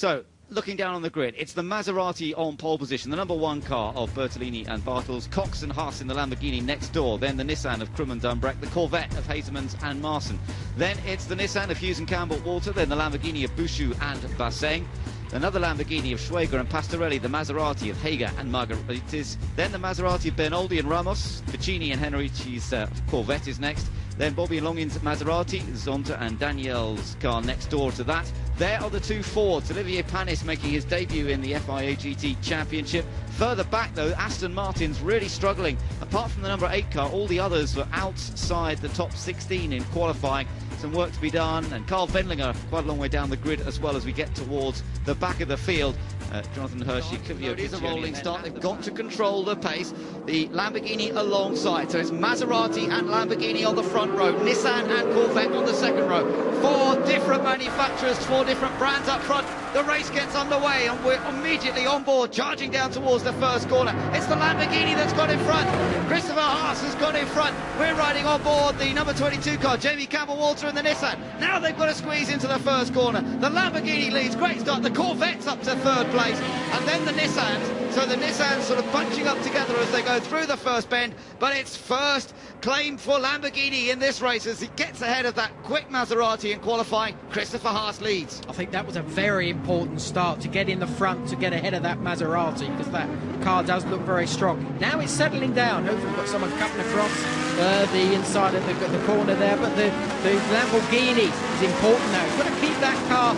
So, looking down on the grid, it's the Maserati on pole position, the number 1 car of Bertolini and Bartels, Cox and Haas in the Lamborghini next door, then the Nissan of Krum and Dumbreck, the Corvette of Hazemans and Marson. Then it's the Nissan of Hughes and Campbell-Walter, then the Lamborghini of Bouchou and Basseng, another Lamborghini of Schwager and Pastorelli, the Maserati of Hager and Margaritis, then the Maserati of Bernoldi and Ramos, Ficini and Henrici's Corvette is next, then Bobby and Longin's Maserati, Zonta and Danielle's car next door to that. There are the 2 Fords, Olivier Panis making his debut in the FIA GT Championship. Further back though, Aston Martin's really struggling. Apart from the number 8 car, all the others were outside the top 16 in qualifying. Some work to be done, and Carl Wendlinger quite a long way down the grid as well as we get towards the back of the field. Jonathan Hershey, it is a rolling start. They've got to control the pace. The Lamborghini alongside, so it's Maserati and Lamborghini on the front row, Nissan and Corvette on the second row. 4 different manufacturers, 4 different brands up front. The race gets underway and we're immediately on board, charging down towards the first corner. It's the Lamborghini that's got in front. Christopher Haas has got in front. We're riding on board the number 22 car, Jamie Campbell-Walter and the Nissan. Now they've got to squeeze into the first corner. The Lamborghini leads, great start. The Corvette's up to 3rd place, and then the Nissans. So the Nissans sort of bunching up together as they go through the first bend, but it's first claim for Lamborghini in this race as he gets ahead of that quick Maserati in qualifying. Christopher Haas leads. I think that was a very important start to get in the front, to get ahead of that Maserati, because that car does look very strong. Now it's settling down. Hopefully we've got someone cutting across the inside of the corner there, but the Lamborghini is important now. He's got to keep that car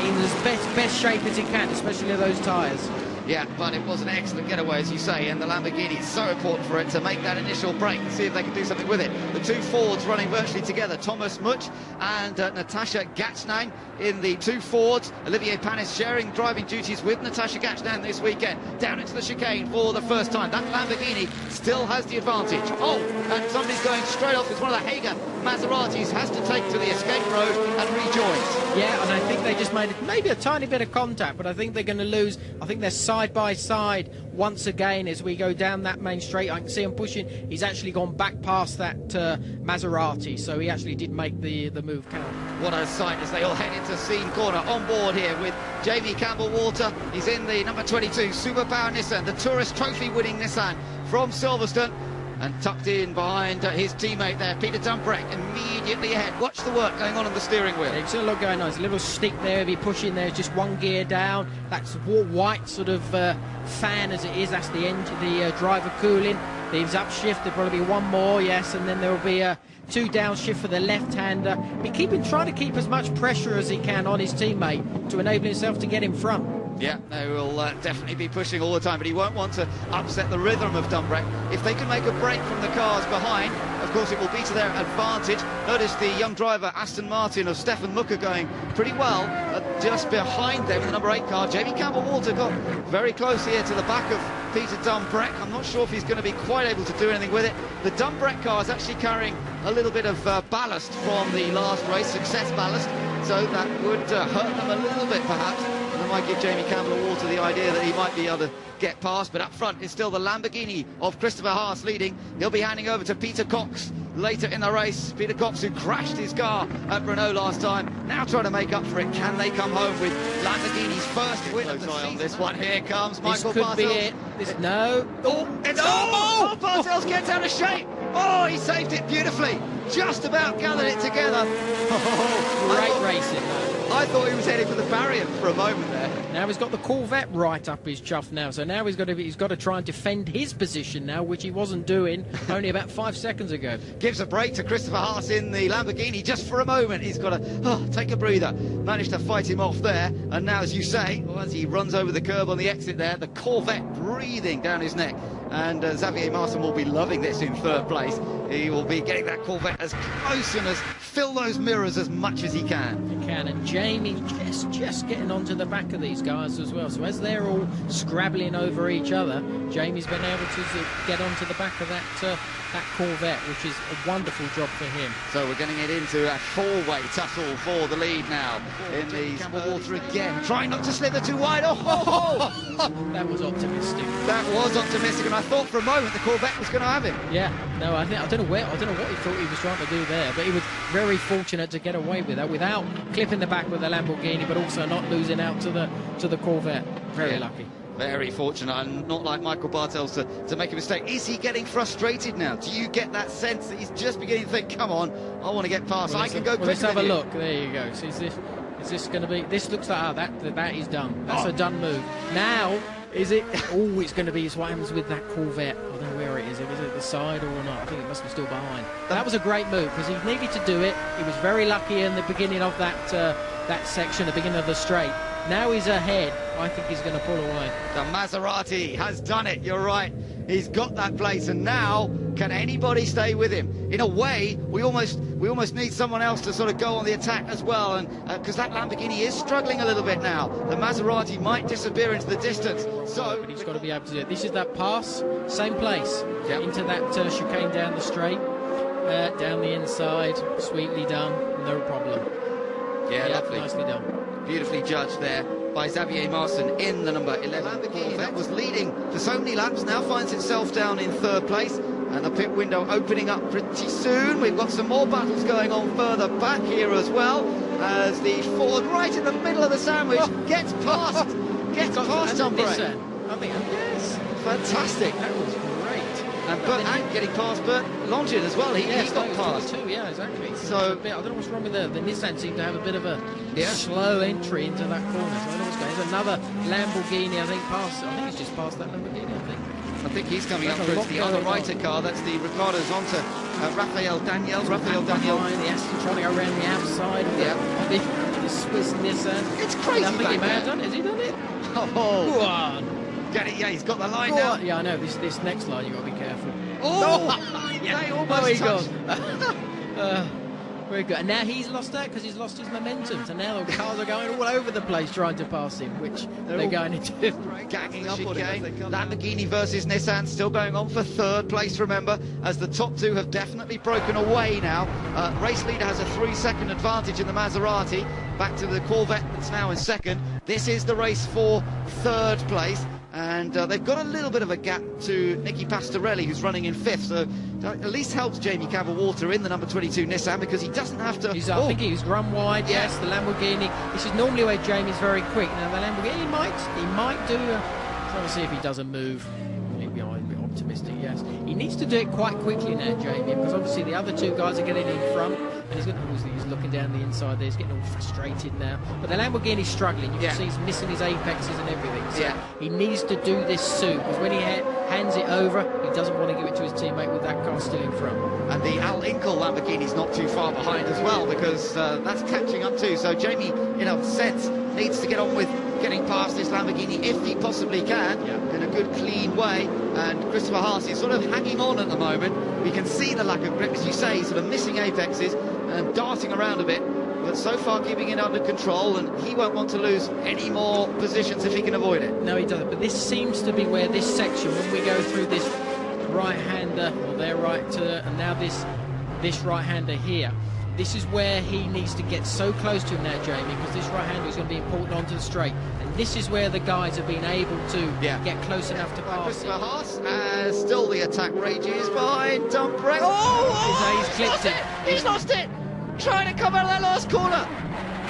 in as best shape as he can, especially those tyres. Yeah, but it was an excellent getaway, as you say, and the Lamborghini is so important for it to make that initial break and see if they can do something with it. The 2 Fords running virtually together, Thomas Much and Natasha Gachnan in the 2 Fords. Olivier Panis sharing driving duties with Natasha Gachnan this weekend. Down into the chicane for the first time. That Lamborghini still has the advantage. Oh, and somebody's going straight off. It's one of the Hager Maseratis, has to take to the escape road and rejoins. Yeah, and I think they just made maybe a tiny bit of contact, but I think they're going to lose. I think they're side by side once again as we go down that main straight. I can see him pushing. He's actually gone back past that Maserati, so he actually did make the move count. What a sight as they all head into Scene Corner. On board here with Jamie Campbell-Walter. He's in the number 22 Superpower Nissan, the Tourist Trophy winning Nissan from Silverstone. And tucked in behind his teammate there, Peter Dumbreck, immediately ahead. Watch the work going on the steering wheel. There's a lot going on. There's a little stick there. If you push in there, it's just 1 gear down. That's white sort of fan as it is. That's the engine, the driver cooling. Leaves upshift. There'll probably be 1 more, yes, and then there will be a 2 downshift for the left-hander. Trying to keep as much pressure as he can on his teammate to enable himself to get in front. Yeah, they will definitely be pushing all the time, but he won't want to upset the rhythm of Dumbreck. If they can make a break from the cars behind, of course it will be to their advantage. Notice the young driver Aston Martin of Stefan Mucker going pretty well, just behind them in the number 8 car. Jamie Campbell-Walter got very close here to the back of Peter Dumbreck. I'm not sure if he's going to be quite able to do anything with it. The Dumbreck car is actually carrying a little bit of ballast from the last race, success ballast, so that would hurt them a little bit perhaps. And that might give Jamie Campbell-Walter the idea that he might be able to get past, but up front is still the Lamborghini of Christopher Haas leading. He'll be handing over to Peter Cox later in the race. Peter Cox, who crashed his car at Renault last time, now trying to make up for it. Can they come home with Lamborghini's first win of the season? This one, here comes Michael Bartels. This could be it. No. Oh, it's oh, Bartels gets out of shape. Oh, he saved it beautifully. Just about gathered it together. Oh, great racing. I thought he was heading for the barrier for a moment there. Now he's got the Corvette right up his chuff now, so now he's got to try and defend his position now, which he wasn't doing only about 5 seconds ago. Gives a break to Christopher Haas in the Lamborghini just for a moment. He's got to take a breather. Managed to fight him off there, and now, as you say, as he runs over the curb on the exit there, the Corvette breathing down his neck. And Xavier Martin will be loving this in 3rd place. He will be getting that Corvette as close and as fill those mirrors as much as he can. He can, and Jamie just getting onto the back of these guys as well. So as they're all scrabbling over each other, Jamie's been able to get onto the back of that Corvette, which is a wonderful job for him. So we're getting it into a 4-way tussle for the lead now. In the Campbell-Walter again, trying not to slither too wide. Oh, that was optimistic. That was optimistic, and I thought for a moment the Corvette was going to have him. Yeah, no, I don't know what he thought he was trying to do there, but he was very fortunate to get away with that without clipping the back with the Lamborghini, but also not losing out to the Corvette. Very lucky. Very fortunate, and not like Michael Bartels to make a mistake. Is he getting frustrated now? Do you get that sense that he's just beginning to think, come on, I want to get past, I can go quicker let's have a than you. look. There you go. So is this going to be, this looks like, that is done. That's a done move. Now, is it, it's going to be, what happens with that Corvette? I don't know where it is. Was it the side or not? I think it must be still behind. That was a great move, because he needed to do it. He was very lucky in the beginning of that section, the beginning of the straight. Now he's ahead. I think he's going to pull away. The Maserati has done it. You're right. He's got that place, and now can anybody stay with him? In a way, we almost need someone else to sort of go on the attack as well, and because that Lamborghini is struggling a little bit now. The Maserati might disappear into the distance. So, but he's got to be able to do it. This is that pass, same place, into that chicane down the straight, down the inside. Sweetly done, no problem. Yeah, lovely, nicely done. Beautifully judged there by Xavier Marson in the number 11 Lamborghini that was leading for so many laps, now finds itself down in third place, and the pit window opening up pretty soon. We've got some more battles going on further back here as well, as the Ford right in the middle of the sandwich gets past Umbre. I think yes, fantastic. That was great. And getting past Bert Longin as well. He got past too. Yeah, exactly. So I don't know what's wrong with the Nissan. Seemed to have a bit of a slow entry into that corner. So I don't know what's going on. There's another Lamborghini, I think, past. I think he's just past that Lamborghini. I think he's coming up towards the other Reiter car. That's the Ricardo Zonta, Rafael Daniel. Behind the Aston, trying to go around the outside. The Swiss Nissan. It's crazy. I think he may have done it. Has he done it? Oh, go on. Get it? Yeah, he's got the line now. Yeah, I know. This next line, you've got to be careful. Oh, they almost touched. Very good. And now he's lost that because he's lost his momentum. So now the cars are going all over the place trying to pass him, which they're going into. Gagging up on him. Lamborghini versus Nissan still going on for third place, remember, as the top two have definitely broken away now. Race leader has a 3-second advantage in the Maserati, back to the Corvette that's now in second. This is the race for third place. And they've got a little bit of a gap to Nicky Pastorelli, who's running in fifth, so that at least helps Jamie Cavalwater in the number 22 Nissan, because he doesn't have to... I think he's run wide, yes, the Lamborghini. This is normally where Jamie's very quick. Now the Lamborghini, he might do... Trying to see if he doesn't move. Maybe I'm a bit optimistic, yes. He needs to do it quite quickly now, Jamie, because obviously the other two guys are getting in front, and he's looking down the inside there, he's getting all frustrated now. But the Lamborghini's struggling, you can see he's missing his apexes and everything. So he needs to do this soon, because when he hands it over, he doesn't want to give it to his teammate with that car still in front. And the Al Inkel Lamborghini's not too far behind as well, because that's catching up too. So Jamie, in a sense, needs to get on with getting past this Lamborghini if he possibly can, in a good, clean way. And Christopher Haas is sort of hanging on at the moment. We can see the lack of grip, as you say, sort of missing apexes and darting around a bit, but so far keeping it under control, and he won't want to lose any more positions if he can avoid it. No, he doesn't, but this seems to be where this section, when we go through this right-hander, or their right and now this right-hander here, this is where he needs to get so close to him now, Jamie, because this right-hander is going to be important onto the straight, and this is where the guys have been able to get close enough to pass Christopher Haas, as still the attack rages behind Umbre. He's clipped it. He's lost it! Trying to come out of that last corner.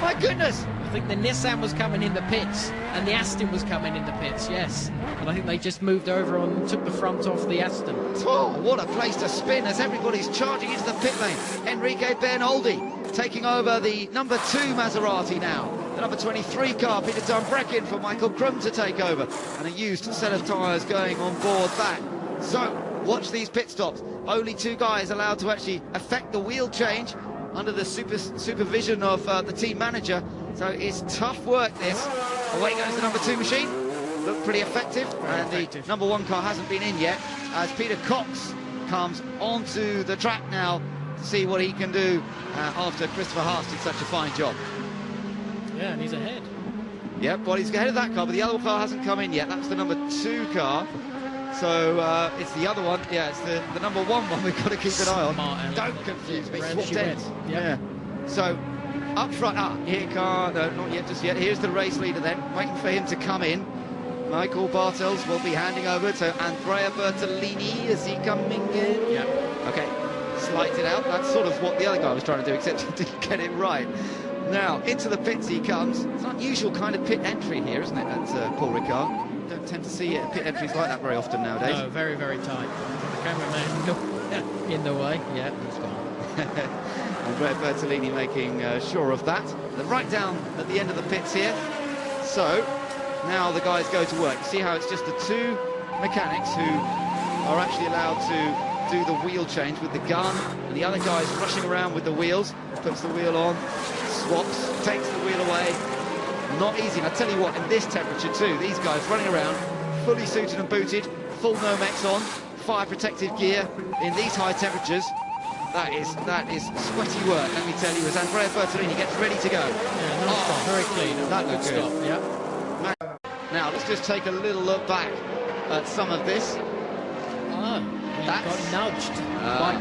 My goodness. I think the Nissan was coming in the pits and the Aston was coming in the pits, yes. But I think they just moved over and took the front off the Aston. Oh, what a place to spin as everybody's charging into the pit lane. Enrique Bernoldi taking over the number 2 Maserati now. The number 23 car, Peter Dumbreck, for Michael Krum to take over. And a used set of tyres going on board that. So, watch these pit stops. Only 2 guys allowed to actually affect the wheel change under the supervision of the team manager. So it's tough work, this. Away goes the number 2 machine. Looked pretty effective. And the number 1 car hasn't been in yet, as Peter Cox comes onto the track now to see what he can do after Christopher Haas did such a fine job. Yeah, and he's ahead. Yep, well, he's ahead of that car, but the other car hasn't come in yet. That's the number 2 car. So it's the other one. Yeah, it's the number 1 we've got to keep an eye on. Don't confuse me. Swapped ends. Yeah. So up front. Here car. No, not yet. Just yet. Here's the race leader then, waiting for him to come in. Michael Bartels will be handing over to Andrea Bertolini. Is he coming in? Yeah. Okay, slighted out. That's sort of what the other guy was trying to do, except he didn't get it right. Now, into the pits he comes. It's an unusual kind of pit entry here, isn't it, at Paul Ricard? Don't tend to see pit entries like that very often nowadays. No, very, very tight. The cameraman in the way. Yeah, he's gone. Andrea Bertolini making sure of that. They're right down at the end of the pits here. So, now the guys go to work. You see how it's just the two mechanics who are actually allowed to do the wheel change with the gun, and the other guy's rushing around with the wheels, puts the wheel on, swaps, takes the wheel away. Not easy, and I tell you what, in this temperature too, these guys running around, fully suited and booted, full Nomex on, fire protective gear, in these high temperatures. That is sweaty work, let me tell you, as Andrea Bertolini gets ready to go. Yeah, nice stop, very clean. That looks good. Stop, yeah. Now, let's just take a little look back at some of this. Oh, he got nudged by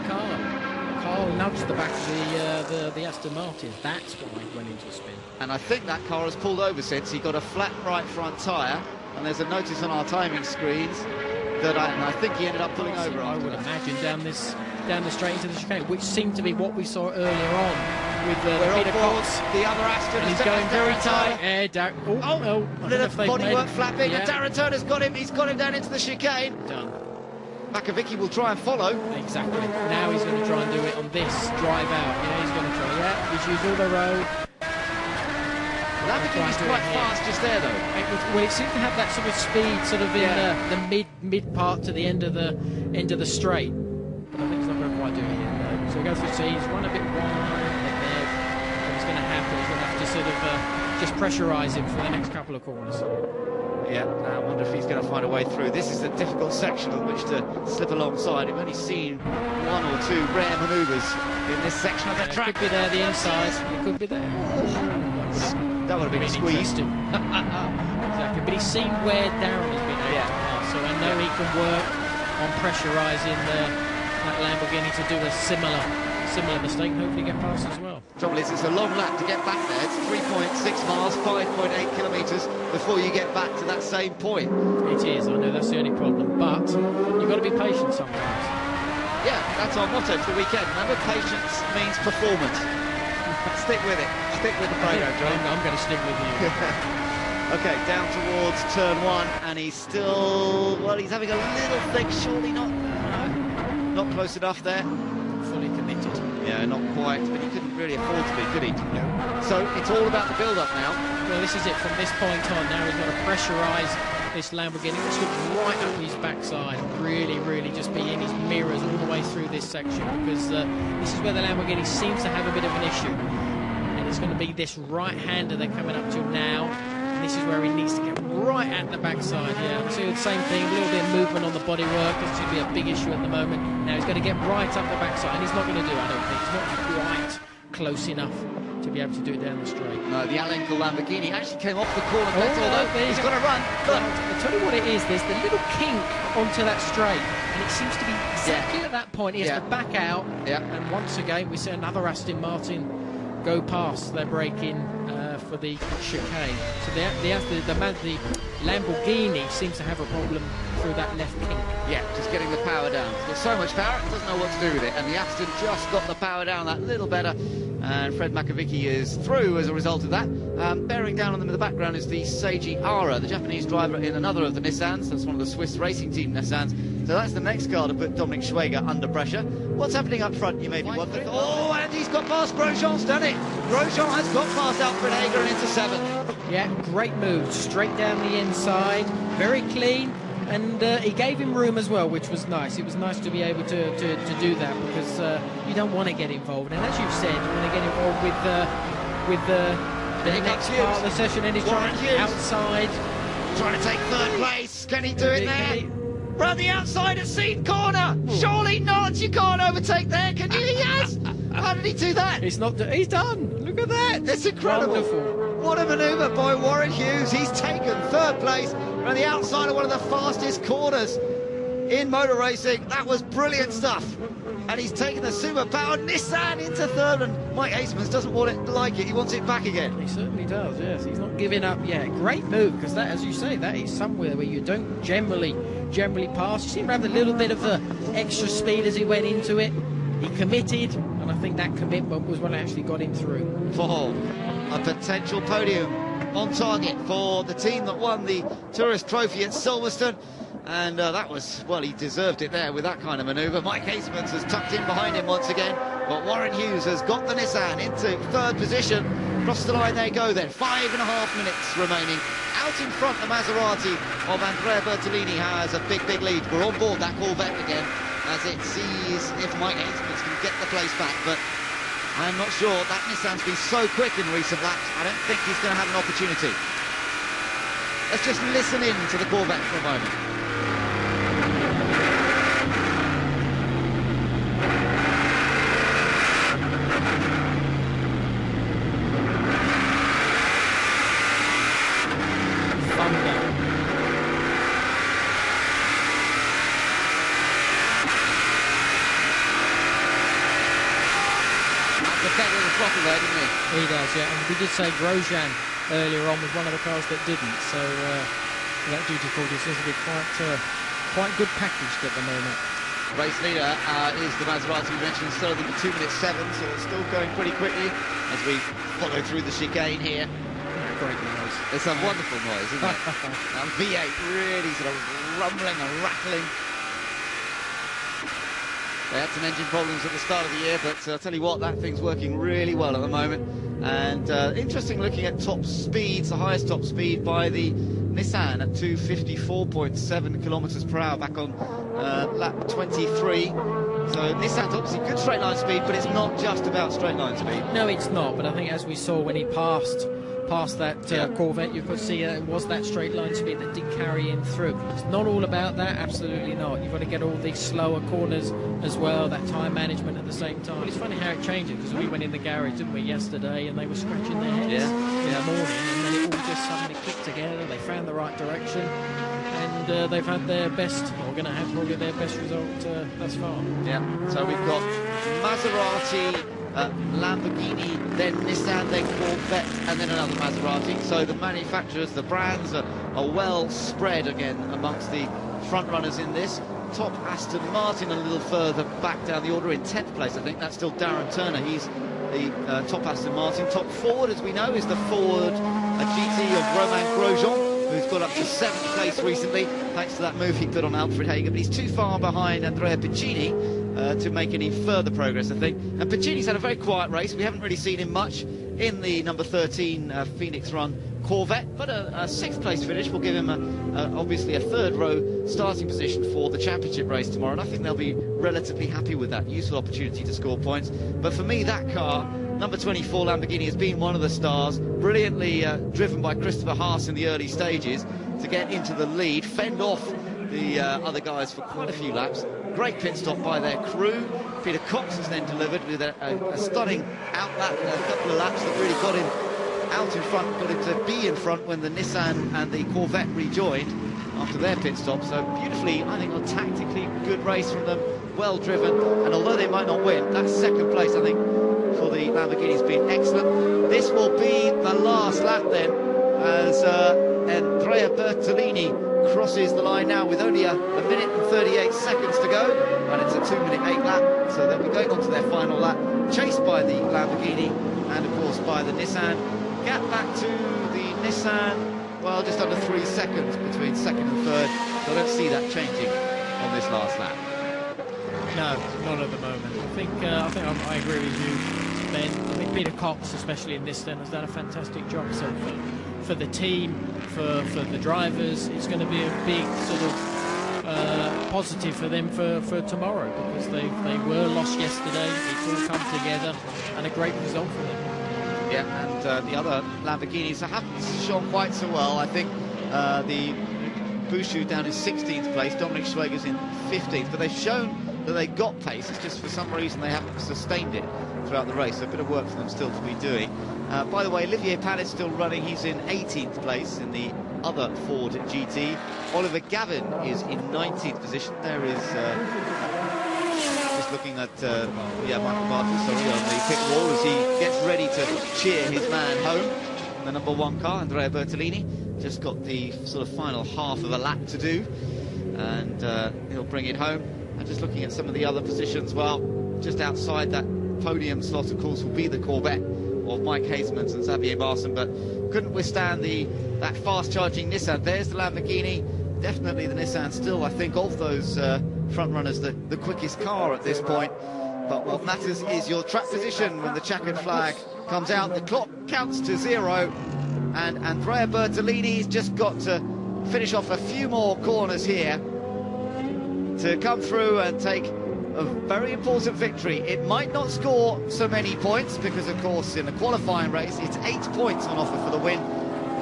Carl nudged the back of the Aston Martin. That's why he went into a spin. And I think that car has pulled over since. He got a flat right front tyre, and there's a notice on our timing screens that I think he ended up pulling over. I would imagine down the straight into the chicane, which seemed to be what we saw earlier on with Peter Cox. The other Aston, and he's going very tight. A little bodywork flapping, and Darren Turner's got him. He's got him down into the chicane. Done. Makovic will try and follow. Exactly. Now he's going to try and do it on this drive out. Yeah, he's going to try. Yeah, he's used all the road. Lamborghini's quite fast just there, though. It seems to have that sort of speed, sort of in the mid part to the end of the straight. But I think he's not going to quite do it here. No. So he goes through. He's run a bit wide. He's going to have to sort of just pressurise him for the next couple of corners. Yeah, I wonder if he's going to find a way through. This is a difficult section on which to slip alongside. I've only seen one or two rare manoeuvres in this section of the track. It could be there, the inside. It could be there. That would have been squeezed. Exactly, but he's seen where Darren has been able to pass, so I know he can work on pressurising that Lamborghini to do a similar mistake and hopefully get past as well. Trouble is, it's a long lap to get back there. It's 3.6 miles, 5.8 kilometres before you get back to that same point. It is, I know that's the only problem, but you've got to be patient sometimes. Yeah, that's our motto for the weekend. Remember, patience means performance. Stick with it. Stick with the program, John. I'm going to stick with you. Okay, down towards turn one, and he's still, well, he's having a little think, surely not close enough there. Fully committed. Yeah, not quite, but he couldn't really afford to be, could he? No. So it's all about the build-up now. Well, this is it from this point on. Now he's got to pressurise this Lamborghini, which looks right up his backside, really just be in his mirrors all the way through this section, because this is where the Lamborghini seems to have a bit of an issue. And it's going to be this right-hander they're coming up to now, and this is where he needs to get right at the backside. Yeah, so the same thing, a little bit of movement on the bodywork. This should be a big issue at the moment. Now he's going to get right up the backside, and he's not going to do it, I don't think. He's not quite close enough to be able to do it down the straight. No, the Alenco Lamborghini actually came off the corner, although he's got to run. Look. I'll tell you what it is, there's the little kink onto that straight, and it seems to be exactly at that point. He has to back out, and once again we see another Aston Martin go past. They're braking for the chicane. So the Lamborghini seems to have a problem through that left kink. Yeah, just getting the power down. It's got so much power, it doesn't know what to do with it. And the Aston just got the power down that little better. And Fred Makovic is through as a result of that. Bearing down on them in the background is the Seiji Ara, the Japanese driver in another of the Nissans. That's one of the Swiss racing team Nissans. So that's the next car to put Dominic Schweger under pressure. What's happening up front, you may be wondering? Oh, and he's got past Grosjean's done it. Grosjean has got past Alfred Hager and into 7th. Yeah, great move, straight down the inside, very clean. And he gave him room as well, which was nice. It was nice to be able to do that, because you don't want to get involved. And as you've said, you want to get involved with the next part of the session, and he's trying outside. Trying to take 3rd place. Can he do it there? Round the outside at Seat Corner. Surely not. You can't overtake there, can you? Yes. How did he do that? He's done. Look at that. It's incredible. Wonderful. What a manoeuvre by Warren Hughes. He's taken 3rd place around the outside of one of the fastest corners in motor racing. That was brilliant stuff. and he's taken the super-powered Nissan into third, and Mike Hasemans doesn't want it like it. He wants it back again. He certainly does, yes. He's not giving up yet. Great move, because that, as you say, that is somewhere where you don't generally pass. You seem to have a little bit of extra speed as he went into it. He committed, and I think that commitment was what actually got him through. For a potential podium on target for the team that won the Tourist Trophy at Silverstone. And that was, well, he deserved it there with that kind of manoeuvre. Mike Hasemans has tucked in behind him once again, but Warren Hughes has got the Nissan into third position. Across the line they go then, 5.5 minutes remaining. Out in front, the Maserati of Andrea Bertolini has a big lead. We're on board that Corvette again, as it sees if Mike Hasemans can get the place back, but I'm not sure. That Nissan's been so quick in recent laps, I don't think he's going to have an opportunity. Let's just listen in to the Corvette for a moment. There, didn't he? He does, yeah. And we did say Grosjean earlier on was one of the cars that didn't. So that duty call seems to be quite good packaged at the moment. Race leader is the Maserati we mentioned, still at 2 minutes 7, so it's still going pretty quickly as we follow through the chicane here. Great noise. It's a wonderful noise, isn't it? That V8 really sort of rumbling and rattling. They had some engine problems at the start of the year, but I'll tell you what, that thing's working really well at the moment. And interesting looking at top speeds, the highest top speed by the Nissan at 254.7 kilometers per hour back on lap 23. So Nissan's obviously good straight line speed, but it's not just about straight line speed. No, it's not, but I think as we saw when he passed that Corvette, you could see it was that straight line speed that did carry him through. It's not all about that, absolutely not. You've got to get all these slower corners as well, that time management at the same time. But it's funny how it changes, because we went in the garage, didn't we, yesterday, and they were scratching their heads in the morning, and then it all just suddenly clicked together. They found the right direction, and they've had their best, or going to have probably their best result thus far. Yeah, so we've got Maserati, Lamborghini, then Nissan, then Corvette, and then another Maserati. So the manufacturers, the brands are well spread again amongst the front runners in this. Top Aston Martin a little further back down the order in 10th place, I think. That's still Darren Turner. He's the top Aston Martin. Top Ford, as we know, is the Ford GT of Romain Grosjean, who's got up to 7th place recently, thanks to that move he put on Alfred Hager. But he's too far behind Andrea Piccini to make any further progress, I think. And Piccini's had a very quiet race. We haven't really seen him much in the number 13 Phoenix Run Corvette, but a 6th place finish will give him obviously a third row starting position for the championship race tomorrow, and I think they'll be relatively happy with that. Useful opportunity to score points. But for me, that car, number 24 Lamborghini, has been one of the stars, brilliantly driven by Christopher Haas in the early stages to get into the lead, fend off the other guys for quite a few laps. Great pit stop by their crew. Peter Cox has then delivered with a stunning outlap, a couple of laps that really got him out in front, got him to be in front when the Nissan and the Corvette rejoined after their pit stop. So beautifully, I think, a tactically good race from them, well driven, and although they might not win, that 2nd place, I think, for the Lamborghini has been excellent. This will be the last lap then, as Andrea Bertolini crosses the line now with only a minute and 38 seconds to go, and it's a 2-minute 8 lap, so they'll be going on to their final lap, chased by the Lamborghini and of course by the Nissan. Gap back to the Nissan, well, just under 3 seconds between 2nd and 3rd, so I don't see that changing on this last lap. No, not at the moment. I think I agree with you, Ben. I think Peter Cox, especially in this then, has done a fantastic job. So for the team, for the drivers, it's going to be a big sort of positive for them for tomorrow, because they were lost yesterday. It's all come together, and a great result for them. Yeah, and the other Lamborghinis haven't shone quite so well. I think the Bouchou down in 16th place, Dominic Schwager's in 15th, but they've shown that they got pace. It's just for some reason they haven't sustained it throughout the race, so a bit of work for them still to be doing. By the way, Olivier Panis still running. He's in 18th place in the other Ford GT. Oliver Gavin is in 19th position. There is just looking at Michael Bartlett, sorry, on the pit wall as he gets ready to cheer his man home. The number 1 car, Andrea Bertolini, just got the sort of final half of a lap to do, and he'll bring it home. And just looking at some of the other positions, well, just outside that podium slot, of course, will be the Corvette of Mike Hasemans and Xavier Marson, but couldn't withstand that fast-charging Nissan. There's the Lamborghini. Definitely the Nissan still, I think, of those front runners, the quickest car at this point. But what matters is your track position when the checkered flag comes out. The clock counts to 0, and Andrea Bertolini's just got to finish off a few more corners here to come through and take a very important victory. It might not score so many points because, of course, in a qualifying race, it's 8 points on offer for the win,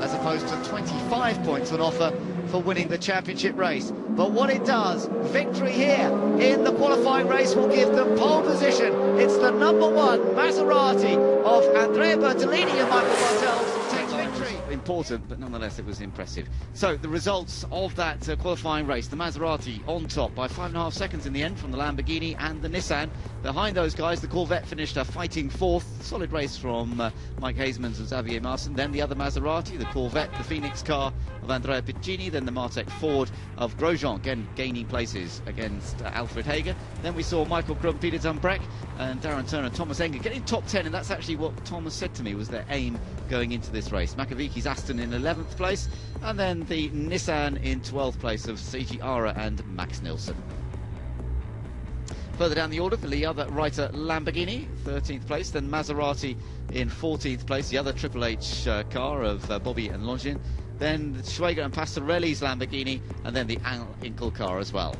as opposed to 25 points on offer for winning the championship race. But what it does, victory here in the qualifying race will give them pole position. It's the number 1 Maserati of Andrea Bertolini and Michael Bartels takes victory. Important, but nonetheless it was impressive. So the results of that qualifying race, the Maserati on top by 5.5 seconds in the end from the Lamborghini and the Nissan. Behind those guys, the Corvette finished a fighting 4th. Solid race from Mike Hasemans and Xavier Marson. Then the other Maserati, the Corvette, the Phoenix car of Andrea Piccini. Then the Martech Ford of Grosjean, again gaining places against Alfred Hager. Then we saw Michael Krum, Peter Dumbreck and Darren Turner, Thomas Enger getting top 10, and that's actually what Thomas said to me was their aim going into this race. Makaviki's Aston in 11th place, and then the Nissan in 12th place of Seiji Ara and Max Nilsson. Further down the order, the other Reiter Lamborghini, 13th place, then Maserati in 14th place, the other Triple H car of Bobby and Longin, then Schwager and Pastorelli's Lamborghini, and then the Al Inkel car as well.